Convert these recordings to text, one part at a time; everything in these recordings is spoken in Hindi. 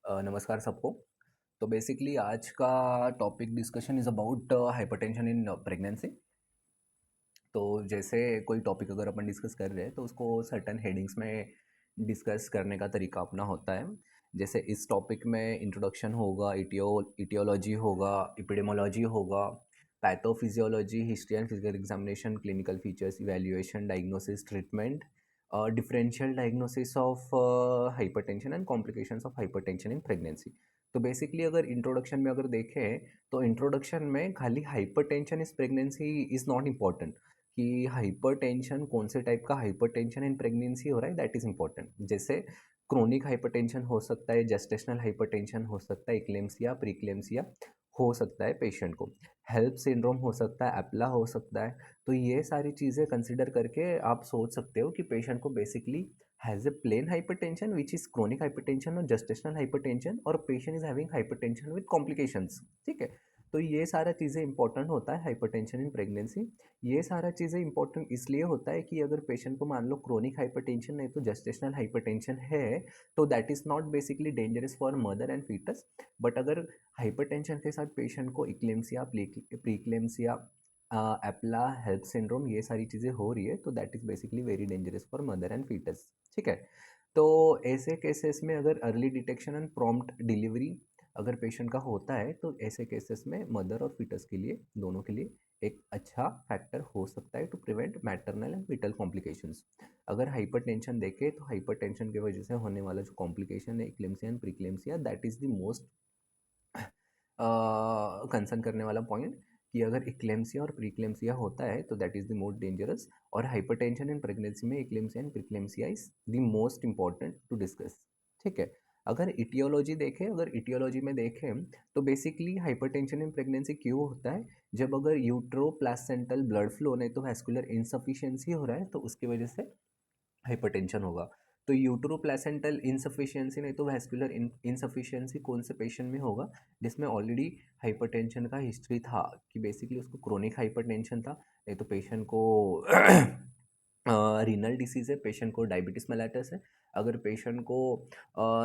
नमस्कार सबको। तो बेसिकली आज का topic discussion is about hypertension in pregnancy. तो जैसे कोई टॉपिक अगर अपन डिस्कस कर रहे हैं तो उसको सर्टन हेडिंग्स में डिस्कस करने का तरीका अपना होता है। जैसे इस टॉपिक में इंट्रोडक्शन होगा, इटियोलॉजी होगा, एपिडेमोलॉजी होगा, pathophysiology, history and physical examination, clinical features, evaluation, diagnosis, treatment, differential diagnosis of hypertension and complications of hypertension in pregnancy. तो बेसिकली अगर इंट्रोडक्शन में अगर देखें तो इंट्रोडक्शन में खाली hypertension is pregnancy is not important कि हाइपरटेंशन कौन से टाइप का हाइपरटेंशन इन प्रेगनेंसी हो रहा है, दैट इज़ इम्पॉर्टेंट। जैसे क्रोनिक हाइपरटेंशन हो सकता है, जेस्टेशनल हाइपरटेंशन हो सकता है, इक्लेम्सिया, प्रीक्लेम्सिया हो सकता है पेशेंट को, हेल्प सिंड्रोम हो सकता है, एप्ला हो सकता है। तो ये सारी चीज़ें कंसिडर करके आप सोच सकते हो कि पेशेंट को basically has a plain hypertension which is chronic hypertension और जेस्टेशनल हाइपरटेंशन, और patient is having hypertension with complications. ठीक है, तो ये सारा चीज़ें इंपॉर्टेंट होता है हाइपरटेंशन इन प्रेगनेंसी। ये सारा चीज़ें इंपॉर्टेंट इसलिए होता है कि अगर पेशेंट को मान लो क्रोनिक हाइपरटेंशन नहीं तो जेस्टेशनल हाइपरटेंशन है, तो that is not basically dangerous for mother and foetus. But अगर हाइपरटेंशन के साथ पेशेंट को इक्लेम्सिया, प्रीक्लेम्सिया, एप्ला, हेल्प सिंड्रोम, ये सारी चीज़ें हो रही है, तो that is basically very dangerous for mother and foetus. ठीक है, तो ऐसे केसेस में अगर early detection and prompt delivery अगर पेशेंट का होता है तो ऐसे केसेस में मदर और फीटस के लिए, दोनों के लिए एक अच्छा फैक्टर हो सकता है to prevent maternal and foetal complications. अगर हाइपरटेंशन देखें तो हाइपरटेंशन की वजह से होने वाला जो कॉम्प्लिकेशन है eclampsia and pre-eclampsia, that is the most concern करने वाला पॉइंट कि अगर इक्लेम्सिया और प्रीक्लेम्सिया होता है तो that is the most dangerous, और हाइपरटेंशन इन प्रेगनेंसी में eclampsia and preeclampsia is the most important to discuss. ठीक है, अगर इटियोलॉजी देखें, अगर इटियोलॉजी में देखें तो बेसिकली हाइपरटेंशन इन प्रेगनेंसी क्यों होता है, जब अगर यूट्रो प्लासेंटल ब्लड फ्लो नहीं तो वैस्कुलर इनसफिशियंसी हो रहा है तो उसकी वजह से हाइपरटेंशन होगा। तो यूट्रो प्लेसेंटल इनसफिशियंसी नहीं तो वैस्कुलर इनसफिशियंसी कौन से पेशेंट में होगा, जिसमें ऑलरेडी हाइपरटेंशन का हिस्ट्री था कि बेसिकली उसको क्रोनिक हाइपरटेंशन था, नहीं तो पेशेंट को रीनल डिसीज़ है, पेशेंट को डायबिटीज मेलाइटस है, अगर पेशेंट को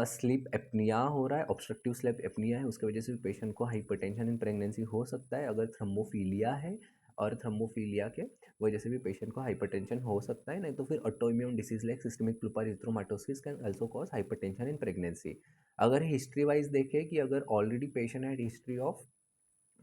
स्लीप एपनिया हो रहा है, ऑब्स्ट्रक्टिव स्लीप एपनिया है, उसकी वजह से पेशेंट को हाइपरटेंशन इन प्रेगनेंसी हो सकता है, अगर थ्रोम्बोफीलिया है और थ्रोम्बोफीलिया के वजह से भी पेशेंट को हाइपरटेंशन हो सकता है, नहीं तो फिर autoimmune disease like systemic lupus erythematosus can also cause hypertension in pregnancy. अगर हिस्ट्री वाइज देखें कि अगर already patient had history of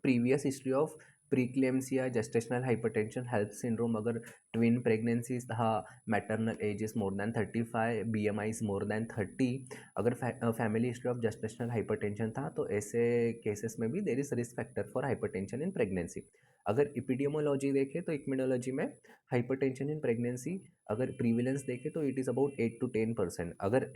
previous history of preeclampsia, gestational hypertension, HELLP syndrome, अगर ट्विन प्रेगनेंसीज था, maternal age is more than 35, BMI is more than 30, अगर family history of gestational hypertension था, तो ऐसे केसेस में भी there is risk factor for hypertension in pregnancy. अगर इपिडियोमोलॉजी देखें तो इक्मिडोलॉजी में हाइपरटेंशन इन प्रेगनेंसी अगर प्रीविलेंस देखें तो इट इज़ अबाउट 8 to 10%। अगर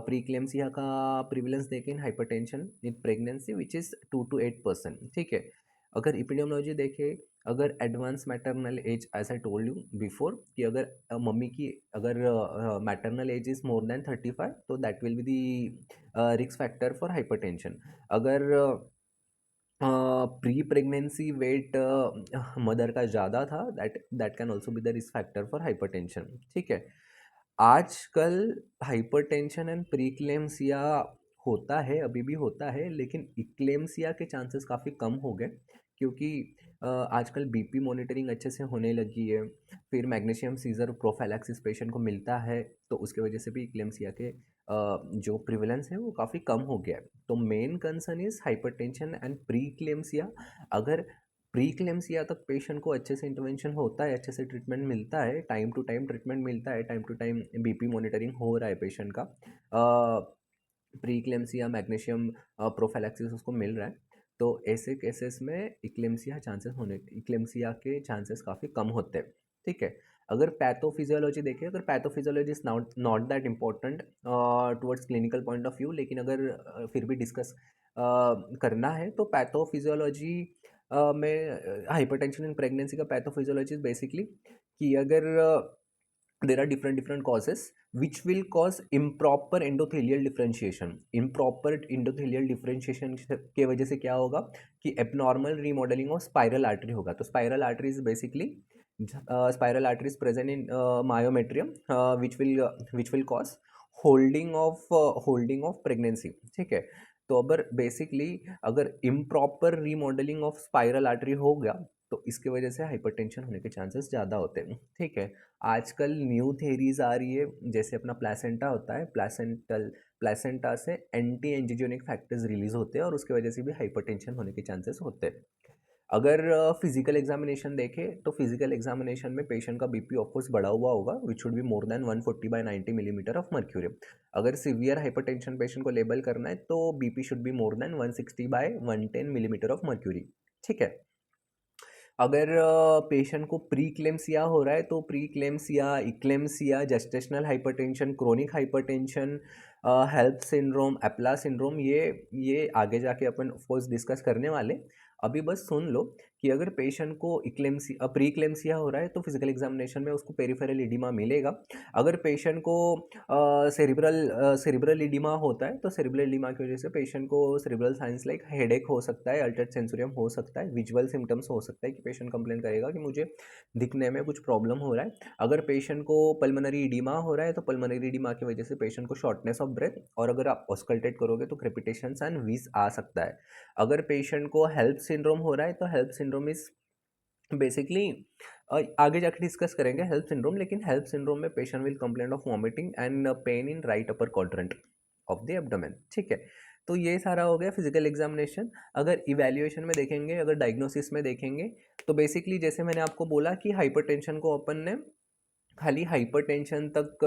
प्रीक्लेम्सिया का प्रीविलेंस देखें in hypertension in pregnancy which is 2 to 8%। ठीक है, अगर इपिडियोमोलॉजी देखें, अगर advance maternal age, age I told you before कि अगर मम्मी की अगर maternal age is more than 35 तो that will be the risk factor for hypertension. अगर प्री प्रेगनेंसी वेट मदर का ज़्यादा था, that that can also be the risk factor for hypertension. ठीक है, आजकल हाइपरटेंशन एंड प्रीक्लेम्सिया होता है, अभी भी होता है, लेकिन इक्लेम्सिया के चांसेस काफ़ी कम हो गए क्योंकि आजकल बीपी मॉनिटरिंग अच्छे से होने लगी है, फिर मैग्नीशियम सीजर प्रोफाइलैक्सिस पेशेंट को मिलता है, तो उसके वजह से भी इक्लेम्सिया के जो प्रिवेलेंस है वो काफ़ी कम हो गया है। तो main concern is hypertension and pre-eclampsia. अगर प्रीक्लेम्सिया तक पेशेंट को अच्छे से इंटरवेंशन होता है, अच्छे से ट्रीटमेंट मिलता है, टाइम टू टाइम ट्रीटमेंट मिलता है, time to time BP monitoring हो रहा है पेशेंट का, प्रीक्लेम्सिया मैग्नीशियम प्रोफाइलैक्सिस उसको मिल रहा है, तो ऐसे केसेस में इक्लेम्सिया के चांसेस काफ़ी कम होते हैं। ठीक है, अगर पैथोफिजियोलॉजी देखें, अगर pathophysiology is not not that important towards clinical point of view, लेकिन अगर फिर भी डिस्कस करना है तो पैथोफिजियोलॉजी में हाइपरटेंशन इन प्रेगनेंसी का पैथोफिजियोलॉजी बेसिकली कि अगर there are different causes which will cause improper endothelial differentiation। improper endothelial differentiation के वजह से क्या होगा कि abnormal remodeling of spiral artery होगा। तो spiral artery is basically spiral artery is present in myometrium which will cause holding of pregnancy, ठीक है। तो अगर बेसिकली अगर improper remodelling of spiral artery हो गया तो इसकी वजह से हाइपरटेंशन होने के चांसेस ज़्यादा होते हैं, ठीक है। आजकल न्यू थेरीज आ रही है, जैसे अपना प्लेसेंटा होता है, प्लेसेंटा से एंटी एंजियोजेनिक फैक्टर्स रिलीज होते हैं और उसकी वजह से भी हाइपरटेंशन होने के चांसेस होते हैं। अगर फिजिकल एग्जामिनेशन देखें तो फिजिकल एग्जामिनेशन में पेशेंट का बीपी ऑफकोर्स बढ़ा हुआ होगा, विच should be more than 140/90 millimetre of mercury. अगर सिवियर हाइपरटेंशन पेशेंट को लेबल करना है तो BP should be more than 160/110 millimetre of mercury, ठीक है। अगर पेशेंट को प्री क्लेम्सिया हो रहा है तो preeclampsia, eclampsia, gestational hypertension, chronic hypertension, HELLP syndrome, APLA syndrome, ये आगे जाके अपन ऑफकोर्स डिस्कस करने वाले। अभी बस सुन लो कि अगर पेशेंट को प्री क्लेम्सिया हो रहा है तो फिजिकल एग्जामिनेशन में उसको पेरिफेरल इडिमा मिलेगा। अगर पेशेंट को सेरिब्रल इडिमा होता है तो सेरिब्रल इडिमा की वजह से पेशेंट को सेरिब्रल साइंस लाइक हेडेक हो सकता है, अल्टर्ड सेंसोरियम हो सकता है, विजुअल सिम्टम्स हो सकता है कि पेशेंट कंप्लेन करेगा कि मुझे दिखने में कुछ प्रॉब्लम हो रहा है। अगर पेशेंट को पल्मोनरी इडिमा हो रहा है तो पल्मोनरी इडिमा की वजह से पेशेंट को शॉर्टनेस ऑफ ब्रेथ, और अगर आप ऑस्कल्टेट करोगे तो क्रेपिटेशंस एंड वीज आ सकता है। अगर पेशेंट को हेल्प सिंड्रोम हो रहा है तो हेल्प सिंड्रोम इज बेसिकली आगे जाके डिस्कस करेंगे हेल्प सिंड्रोम, लेकिन हेल्प सिंड्रोम में patient will complain of vomiting and pain in right upper quadrant of the abdomen, ठीक है। तो ये सारा हो गया फिजिकल एग्जामिनेशन। अगर इवैल्यूएशन में देखेंगे, अगर डायग्नोसिस में देखेंगे तो बेसिकली जैसे मैंने आपको बोला कि हाइपरटेंशन को अपन ने खाली हाइपरटेंशन तक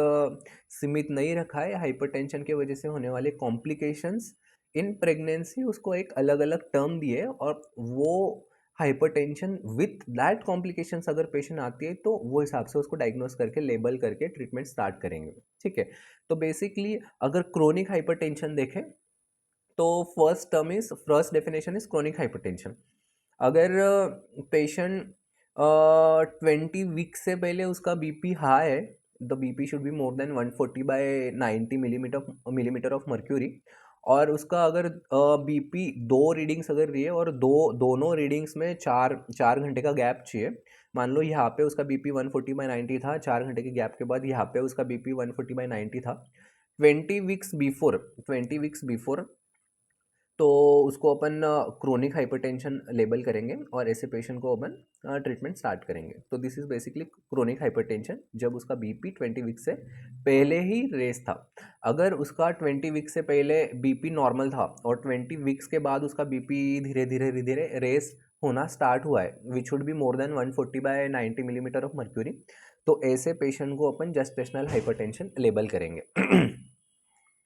सीमित नहीं रखा है। हाइपरटेंशन की वजह से होने वाले कॉम्प्लिकेशंस इन प्रेगनेंसी उसको एक अलग अलग टर्म दिए, और वो हाइपरटेंशन विथ दैट कॉम्प्लिकेशंस अगर पेशेंट आती है तो वो हिसाब से उसको डायग्नोस करके लेबल करके ट्रीटमेंट स्टार्ट करेंगे, ठीक है। तो बेसिकली अगर क्रोनिक हाइपरटेंशन देखें तो first definition is chronic hypertension. अगर पेशेंट 20 वीक से पहले उसका बीपी हाई है, the BP should be more than 140/90 millimetre of mercury, और उसका अगर बीपी दो रीडिंग्स अगर रही है और दोनों रीडिंग्स में चार चार घंटे का गैप चाहिए। मान लो यहाँ पे उसका बीपी 140/90 था, 4 घंटे के गैप के बाद यहाँ पे उसका बीपी 140/90 था। 20 वीक्स बिफोर तो उसको अपन क्रोनिक हाइपरटेंशन लेबल करेंगे और ऐसे पेशेंट को अपन ट्रीटमेंट स्टार्ट करेंगे। तो this is basically chronic hypertension, जब उसका बीपी 20 वीक से पहले ही रेस था। अगर उसका 20 वीक से पहले बीपी नॉर्मल था और 20 वीक्स के बाद उसका बीपी धीरे धीरे धीरे धीरे रेस होना स्टार्ट हुआ है, विच should be more than 140/90 millimetre of mercury, तो ऐसे पेशेंट को अपन जेस्टेशनल हाइपरटेंशन लेबल करेंगे।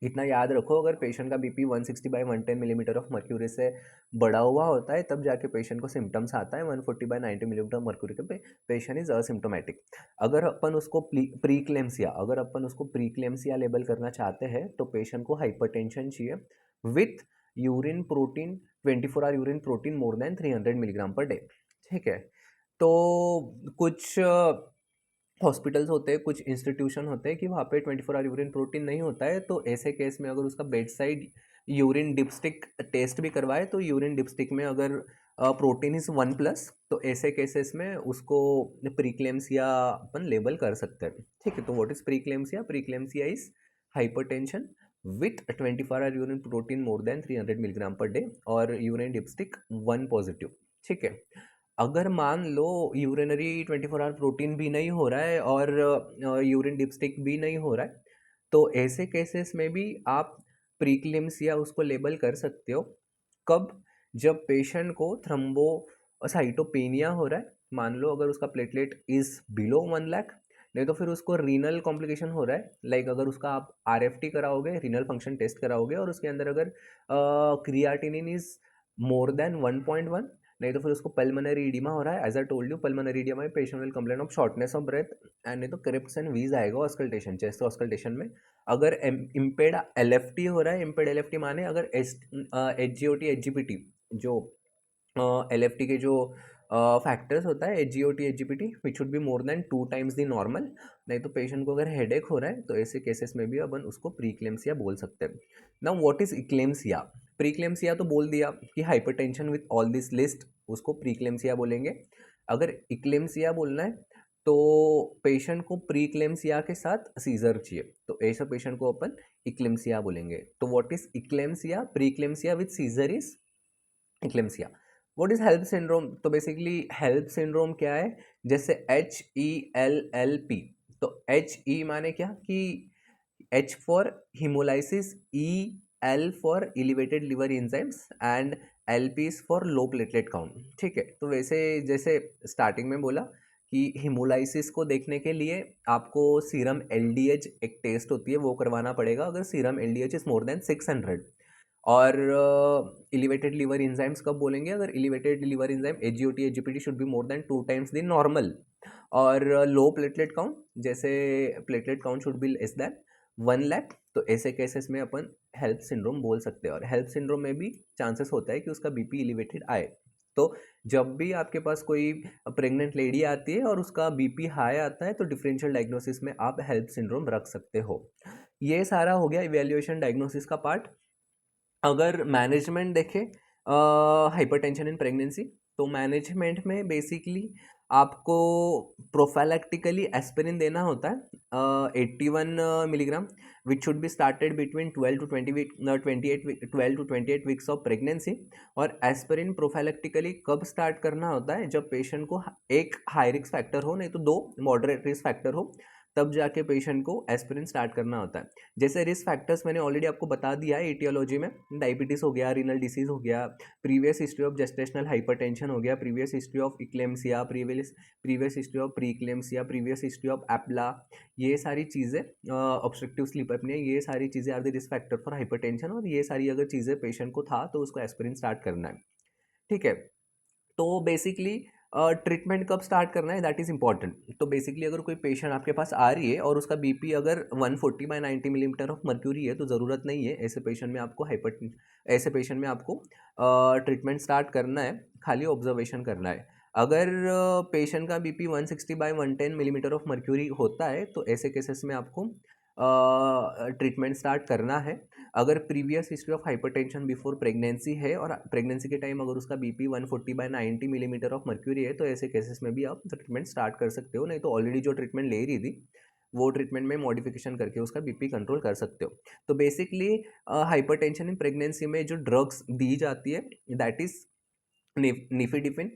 इतना याद रखो, अगर पेशेंट का बीपी 160/110 मिलीमीटर ऑफ मर्क्यूरी से बढ़ा हुआ होता है तब जाके पेशेंट को सिम्टम्स आता है। 140/90 मिलीमीटर मर्क्यूरी के पेशेंट इज असिम्टोमेटिक। अगर अपन उसको प्रीक्लेम्सिया लेबल करना चाहते हैं तो पेशेंट को हाइपरटेंशन चाहिए with urine protein 24 hour urine protein more than 300 milligram per day, ठीक है। तो कुछ हॉस्पिटल्स होते हैं, कुछ इंस्टीट्यूशन होते हैं कि वहाँ पे 24 आवर यूरिन प्रोटीन नहीं होता है, तो ऐसे केस में अगर उसका bedside urine dipstick test भी करवाए तो यूरिन डिपस्टिक में अगर प्रोटीन इज 1+, तो ऐसे केसेस में उसको प्रीक्लेम्सिया अपन लेबल कर सकते हैं, ठीक है। तो what is preeclampsia? Preeclampsia is hypertension with 24 hour urine protein more than 300 milligram per day और यूरिन डिपस्टिक 1+, ठीक है। अगर मान लो यूरिनरी 24 आवर प्रोटीन भी नहीं हो रहा है और यूरिन डिपस्टिक भी नहीं हो रहा है, तो ऐसे केसेस में भी आप प्रीक्लेम्सिया उसको लेबल कर सकते हो। कब? जब पेशेंट को थ्रम्बोसाइटोपेनिया हो रहा है, मान लो अगर उसका प्लेटलेट इज बिलो 1 लाख, नहीं तो फिर उसको रीनल कॉम्प्लिकेशन हो रहा है, लाइक अगर उसका आप RFT कराओगे, रीनल फंक्शन टेस्ट कराओगे, और उसके अंदर अगर क्रियाटिनिन इज मोर देन 1.1, नहीं तो फिर उसको पल्मोनरी इडिमा हो रहा है। As I told you, pulmonary oedema में patient will complain of shortness of breath and नहीं तो क्रिप्स एंड वीज आएगा ऑस्कल्टेशन, चेस्ट ऑस्कल्टेशन में। अगर इम्पेड LFT हो रहा है, इम्पेड LFT माने अगर HGOT HGPT, जो LFT के जो फैक्टर्स होता है HGOT HGPT which should be more than 2 times the normal, नहीं तो पेशेंट को अगर हेडेक हो रहा है तो ऐसे केसेस में भी अपन उसको प्रीक्लेम्सिया बोल सकते हैं। Now what is eclampsia? Pre-eclampsia तो बोल दिया कि hypertension with all this list, उसको प्रीक्लेम्सिया बोलेंगे। अगर इक्लेम्सिया बोलना है तो पेशेंट को प्री इक्लेम्सिया के साथ सीजर चाहिए, तो ऐसा पेशेंट को अपन इक्लेम्सिया बोलेंगे। तो what is eclampsia? Pre eclampsia with seizure is eclampsia. What is HELLP syndrome? तो बेसिकली हेल्प सिंड्रोम क्या है? जैसे HELLP, तो HE माने क्या कि H for hemolysis, EL for elevated liver enzymes and LP is for low platelet count. ठीक है, तो वैसे जैसे स्टार्टिंग में बोला कि हिमोलाइसिस को देखने के लिए आपको सीरम LDH एक टेस्ट होती है वो करवाना पड़ेगा अगर serum LDH is more then 600। और एलिवेटेड लिवर इंजाइम्स कब बोलेंगे? अगर elevated liver enzyme AGOT AGPT should be more than 2 times the normal. और लो प्लेटलेट काउंट, जैसे platelet count should be less than 1 lakh, तो ऐसे केसेस में अपन हेल्प सिंड्रोम बोल सकते हैं। और हेल्प सिंड्रोम में भी चांसेस होता है कि उसका बीपी एलिवेटेड आए। तो जब भी आपके पास कोई प्रेग्नेंट लेडी आती है और उसका बीपी हाई आता है तो डिफरेंशियल डायग्नोसिस में आप हेल्प सिंड्रोम रख सकते हो। ये सारा हो गया इवेल्युएशन डायग्नोसिस का पार्ट। अगर मैनेजमेंट देखें हाइपरटेंशन इन प्रेगनेंसी, तो मैनेजमेंट में बेसिकली आपको प्रोफाइलैक्टिकली एस्पिरिन देना होता है 81 milligram, which should be started between 12 to 28 weeks of pregnancy. और एस्पिरिन प्रोफाइलैक्टिकली कब स्टार्ट करना होता है? जब पेशेंट को एक हाई रिस्क फैक्टर हो, नहीं तो 2 मॉडरेट रिस्क फैक्टर हो, तब जाके पेशेंट को एस्पिरिन स्टार्ट करना होता है। जैसे रिस्क फैक्टर्स मैंने ऑलरेडी आपको बता दिया है एटियोलॉजी में, डायबिटीज़ हो गया, रीनल डिसीज हो गया, previous history of gestational hypertension हो गया, previous history of eclampsia, previous history of pre eclampsia, previous history of APLA, ये सारी चीज़ें ऑब्स्ट्रक्टिव स्लीप एपनिया, ये सारी चीज़ें are the risk factor for hypertension. और ये सारी अगर चीज़ें पेशेंट को था तो उसको एस्पिरिन स्टार्ट करना है। ठीक है, तो बेसिकली ट्रीटमेंट कब स्टार्ट करना है दैट इज़ इंपॉर्टेंट। तो बेसिकली अगर कोई पेशेंट आपके पास आ रही है और उसका बीपी अगर 140/90 मिलीमीटर ऑफ मर्क्यूरी है, तो ज़रूरत नहीं है ऐसे पेशेंट में आपको ट्रीटमेंट स्टार्ट करना है, खाली ऑब्जर्वेशन करना है। अगर पेशेंट का बीपी 160/110 मिलीमीटर ऑफ मर्क्यूरी होता है तो ऐसे केसेस में आपको ट्रीटमेंट स्टार्ट करना है। अगर previous history of hypertension before pregnancy है और प्रेगनेंसी के टाइम अगर उसका बीपी 140/90 मिलीमीटर ऑफ मर्क्यूरी है, तो ऐसे केसेस में भी आप ट्रीटमेंट स्टार्ट कर सकते हो, नहीं तो ऑलरेडी जो ट्रीटमेंट ले रही थी वो ट्रीटमेंट में मॉडिफिकेशन करके उसका बीपी कंट्रोल कर सकते हो। तो बेसिकली हाइपरटेंशन इन प्रेगनेंसी में जो ड्रग्स दी जाती है दैट इज निफिडिफिन,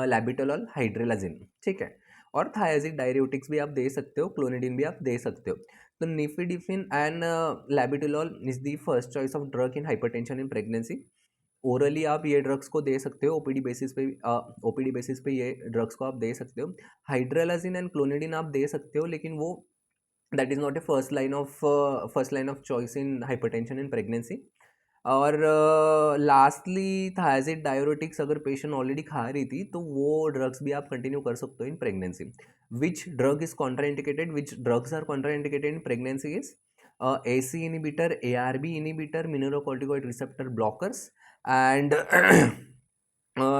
लैबिटोलॉल, हाइड्रेलाजिन। ठीक है, और थायाजिड डायरेटिक्स भी आप दे सकते हो, क्लोनिडिन भी आप दे सकते हो। तो nifedipine and labetalol is the first choice of drug in hypertension in pregnancy. Orally आप ये ड्रग्स को दे सकते हो, ओपीडी बेसिस पे ये ड्रग्स को आप दे सकते हो। हाइड्रेलाजिन एंड क्लोनिडिन आप दे सकते हो, लेकिन वो that is not a first line of choice in hypertension in pregnancy. और लास्टली थायराइड डायरेटिक्स अगर पेशेंट ऑलरेडी खा रही थी तो वो ड्रग्स भी आप कंटिन्यू कर सकते हो in pregnancy. Which drug is contraindicated? Which drugs are contraindicated in pregnancy is AC inhibitor, ARB inhibitor, mineralocorticoid receptor blockers and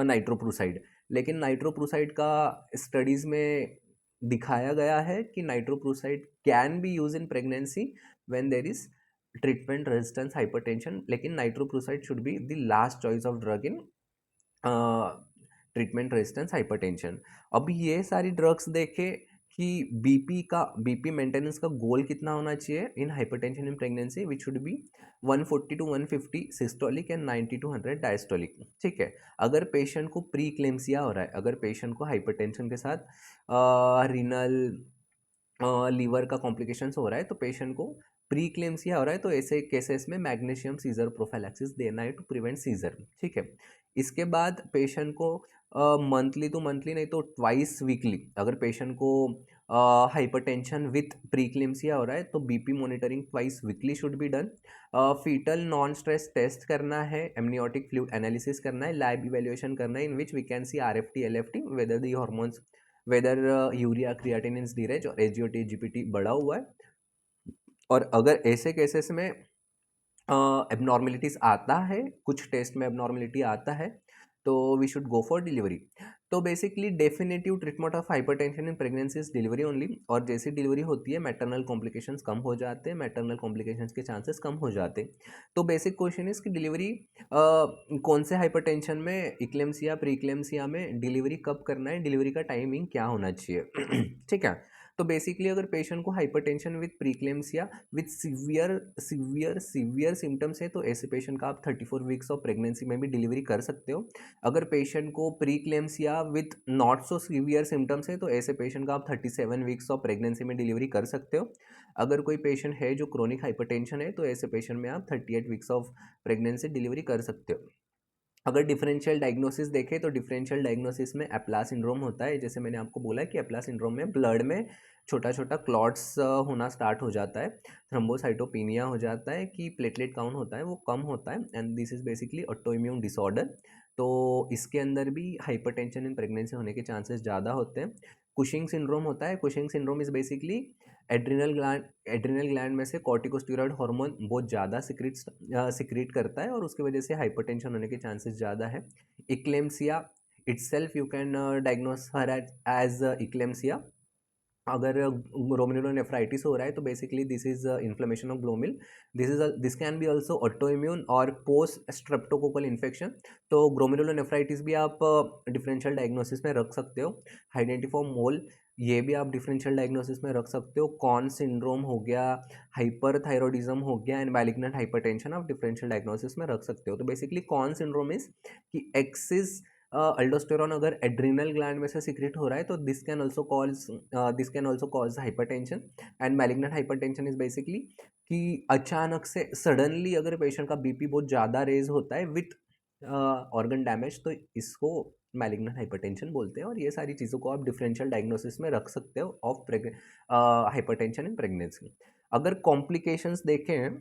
nitroprusside. लेकिन नाइट्रोप्रूसाइड का स्टडीज़ में दिखाया गया है कि nitroprusside can be use in pregnancy when there is treatment resistance hypertension, लेकिन nitroprusside should be the last choice of drug in treatment resistance hypertension. अब ये सारी ड्रग्स देखे कि बीपी मेंटेनेंस का गोल कितना होना चाहिए इन hypertension in pregnancy, which should B 140 to 150 systolic and 90 to 100 diastolic. ठीक है, अगर पेशेंट को प्री क्लेम्सिया हो रहा है, अगर पेशेंट को हाइपरटेंशन के साथ रीनल लीवर का कॉम्प्लिकेशंस हो रहा है, तो पेशेंट को प्री क्लेम्सिया हो रहा है, तो ऐसे केसेस में मैग्नीशियम सीजर प्रोफाइलैक्सिस देना है टू प्रिवेंट सीजर। ठीक है, इसके बाद पेशेंट को मंथली टू मंथली नहीं तो ट्वाइस वीकली, अगर पेशेंट को हाइपरटेंशन विथ प्री क्लेम्सिया हो रहा है तो BP monitoring twice weekly should be done. Foetal non stress test करना है, एमनियोटिक फ्लूइड एनालिसिस करना है, लैब इवेल्युएशन करना है, in which we can see RFT LFT whether the hormones, whether urea creatinine derange और SGOT GPT बढ़ा हुआ है। और अगर ऐसे केसेस में एबनॉर्मेलिटीज आता है, कुछ टेस्ट में एबनॉर्मेलिटी आता है, तो we should go for delivery. तो basically definitive treatment of hypertension in pregnancy is delivery only, और जैसी डिलीवरी होती है मैटरनल कॉम्प्लिकेशंस कम हो जाते हैं, मैटरनल कॉम्प्लिकेशंस के चांसेस कम हो जाते हैं। तो बेसिक क्वेश्चन इज कि डिलीवरी कौन से हाइपरटेंशन में, इक्लेम्सिया, प्री इक्लेम्सिया में डिलीवरी कब करना है, डिलीवरी का टाइमिंग क्या होना चाहिए ठीक है। तो बेसिकली अगर पेशेंट को hypertension with pre-eclampsia with severe symptoms है तो ऐसे पेशेंट का आप 34 वीक्स ऑफ प्रेगनेंसी में भी डिलीवरी कर सकते हो। अगर पेशेंट को pre-eclampsia with not so severe symptoms है तो ऐसे पेशेंट का आप 37 वीक्स ऑफ प्रेगनेंसी में डिलीवरी कर सकते हो। अगर कोई पेशेंट है जो क्रोनिक हाइपरटेंशन है तो ऐसे पेशेंट में आप 38 वीक्स ऑफ प्रेगनेंसी डिलीवरी कर सकते हो। अगर डिफरेंशियल डायग्नोसिस देखें तो डिफरेंशियल डायग्नोसिस में एप्ला सिंड्रोम होता है। जैसे मैंने आपको बोला कि एप्ला सिंड्रोम में ब्लड में छोटा छोटा क्लॉट्स होना स्टार्ट हो जाता है, थ्रोम्बोसाइटोपिनिया हो जाता है, कि प्लेटलेट काउंट होता है वो कम होता है, and this is basically autoimmune disorder. तो इसके अंदर भी हाइपरटेंशन इन प्रेगनेंसी होने के चांसेस ज़्यादा होते हैं। कुशिंग सिंड्रोम होता है। Cushing syndrome is basically adrenal gland में से कॉर्टिकोस्टेरॉइड हार्मोन बहुत ज़्यादा सिक्रीट करता है और उसकी वजह से हाइपरटेंशन होने के चांसेस ज़्यादा है। Eclampsia itself you can diagnose her as eclampsia. अगर ग्लोमेरुलोनेफ्राइटिस हो रहा है तो basically this is inflammation of glomeruli. This can be also autoimmune और पोस्ट स्ट्रेप्टोकोकल इन्फेक्शन। तो ग्लोमेरुलोनेफ्राइटिस भी आप डिफरेंशियल डायग्नोसिस में रख सकते हो। आइडेंटिफॉर्म मोल ये भी आप डिफरेंशियल डायग्नोसिस में रख सकते हो। कॉन सिंड्रोम हो गया, हाइपरथायरॉइडिज्म हो गया, एंड मैलिग्नेंट हाइपरटेंशन आप डिफरेंशियल डायग्नोसिस में रख सकते हो। तो बेसिकली कॉन सिंड्रोम इज कि एक्सिस अल्डोस्टेरॉन अगर एड्रिनल ग्लैंड में से सिक्रेट हो रहा है तो this can also cause hypertension. And malignant hypertension is basically कि अचानक से सडनली अगर पेशेंट का बीपी बहुत ज़्यादा रेज होता है विथ ऑर्गन डैमेज तो इसको मैलिग्नेंट हाइपरटेंशन बोलते हैं। और ये सारी चीज़ों को आप डिफरेंशियल डायग्नोसिस में रख सकते हो ऑफ हाइपरटेंशन इन प्रेगनेंसी। अगर कॉम्प्लिकेशंस देखें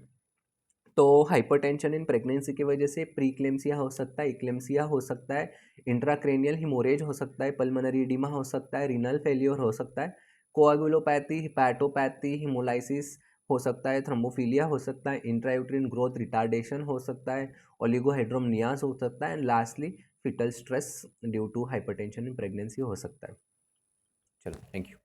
तो हाइपरटेंशन इन प्रेगनेंसी की वजह से प्रीक्लेम्सिया हो सकता है, इक्लेम्सिया हो सकता है, इंट्राक्रेनियल हिमोरेज हो सकता है, पल्मोनरी एडिमा हो सकता है, रीनल फेलियर हो सकता है, कोआगुलोपैथी, हिपैटोपैथी, हिमोलाइसिस हो सकता है, थ्रोम्बोफिलिया हो सकता है, इंट्रायूट्रिन ग्रोथ रिटार्डेशन हो सकता है, ओलिगोहेड्रोमनियास हो सकता है, and lastly foetal stress due to hypertension in pregnancy हो सकता है। चलो, थैंक यू।